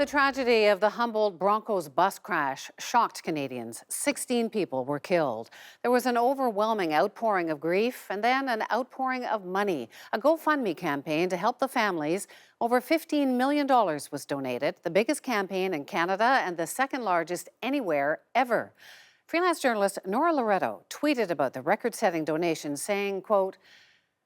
The tragedy of the Humboldt Broncos bus crash shocked Canadians. 16 people were killed. There was an overwhelming outpouring of grief and then an outpouring of money. A GoFundMe campaign to help the families. Over $15 million was donated, the biggest campaign in Canada and the second largest anywhere ever. Freelance journalist Nora Loreto tweeted about the record-setting donation, saying, quote,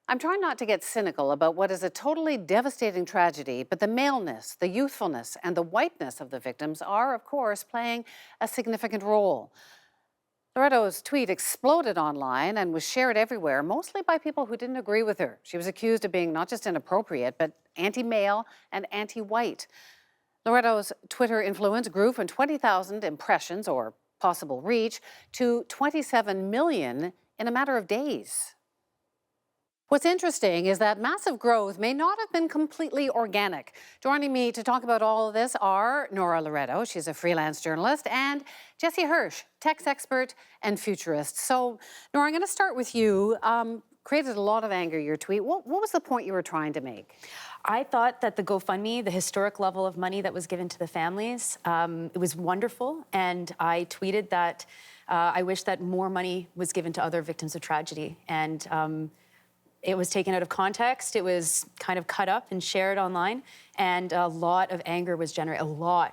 "I'm trying not to get cynical about what is a totally devastating tragedy, but the maleness, the youthfulness, and the whiteness of the victims are, of course, playing a significant role." Loreto's tweet exploded online and was shared everywhere, mostly by people who didn't agree with her. She was accused of being not just inappropriate, but anti-male and anti-white. Loreto's Twitter influence grew from 20,000 impressions, or possible reach, to 27 million in a matter of days. What's interesting is that massive growth may not have been completely organic. Joining me to talk about all of this are Nora Loreto, she's a freelance journalist, and Jesse Hirsh, tech expert and futurist. So, Nora, I'm going to start with you. Created a lot of anger, your tweet. What was the point you were trying to make? I thought that the GoFundMe, the historic level of money that was given to the families, it was wonderful. And I tweeted that I wish that more money was given to other victims of tragedy. And it was taken out of context. It was kind of cut up and shared online, and a lot of anger was generated. How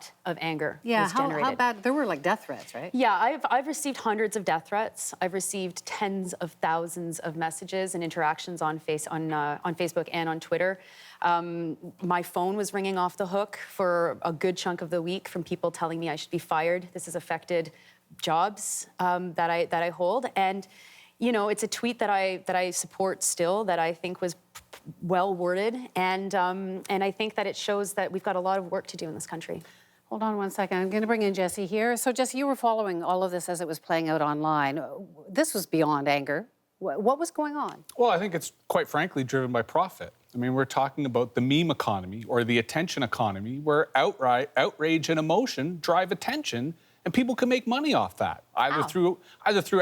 bad? There were like death threats, right? Yeah, I've received hundreds of death threats. I've received tens of thousands of messages and interactions on Facebook and on Twitter. My phone was ringing off the hook for a good chunk of the week from people telling me I should be fired. This has affected jobs that I hold, and you know, it's a tweet that I support still, that I think was well worded, and I think that it shows that we've got a lot of work to do in this country. Hold on one second. I'm going to bring in Jesse here. So, Jesse, you were following all of this as it was playing out online. This was beyond anger. What was going on? Well, I think it's quite frankly driven by profit. I mean, we're talking about the meme economy or the attention economy, where outrage and emotion drive attention. And people can make money off that, either through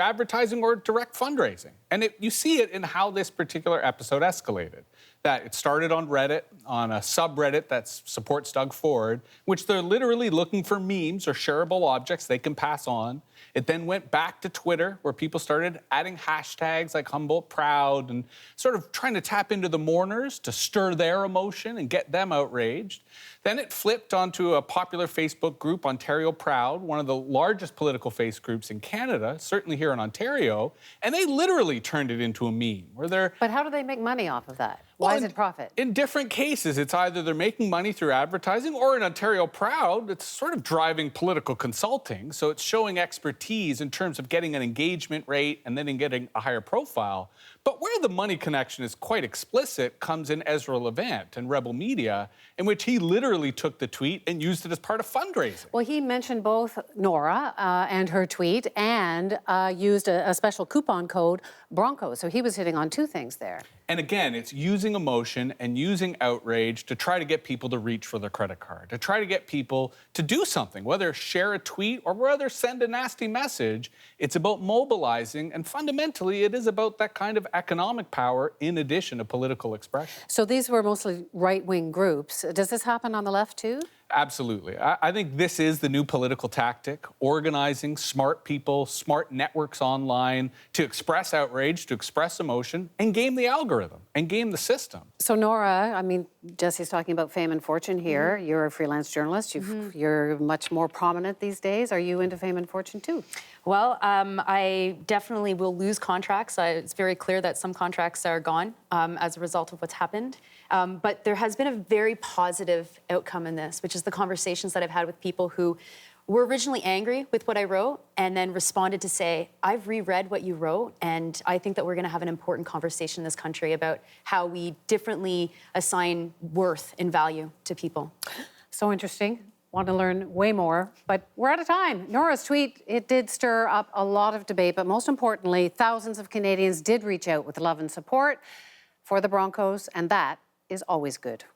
advertising or direct fundraising. And you see it in how this particular episode escalated. That it started on Reddit, on a subreddit that supports Doug Ford, which they're literally looking for memes or shareable objects they can pass on. It then went back to Twitter, where people started adding hashtags like Humboldt Proud and sort of trying to tap into the mourners to stir their emotion and get them outraged. Then it flipped onto a popular Facebook group, Ontario Proud, one of the largest political face groups in Canada, certainly here in Ontario, and they literally turned it into a meme where they're... But how do they make money off of that? Why is it profit? In different cases, it's either they're making money through advertising, or in Ontario Proud, it's sort of driving political consulting. So it's showing expertise in terms of getting an engagement rate and then in getting a higher profile. But where the money connection is quite explicit comes in Ezra Levant and Rebel Media, in which he literally took the tweet and used it as part of fundraising. Well, he mentioned both Nora and her tweet, and used a special coupon code, Broncos. So he was hitting on two things there. And again, it's using emotion and using outrage to try to get people to reach for their credit card, to try to get people to do something, whether share a tweet or whether send a nasty message. It's about mobilizing, and fundamentally, it is about that kind of economic power in addition to political expression. So these were mostly right-wing groups. Does this happen on the left too? Absolutely. I think this is the new political tactic, organizing smart people, smart networks online to express outrage, to express emotion, and game the algorithm, and game the system. So Nora, I mean, Jesse's talking about fame and fortune here. Mm-hmm. You're a freelance journalist. You're much more prominent these days. Are you into fame and fortune too? Well, I definitely will lose contracts. It's very clear that some contracts are gone as a result of what's happened. But there has been a very positive outcome in this, which is the conversations that I've had with people who were originally angry with what I wrote and then responded to say, I've reread what you wrote, and I think that we're going to have an important conversation in this country about how we differently assign worth and value to people. So interesting. Want to learn way more, but we're out of time. Nora's tweet, it did stir up a lot of debate, but most importantly, thousands of Canadians did reach out with love and support for the Broncos, and that is always good.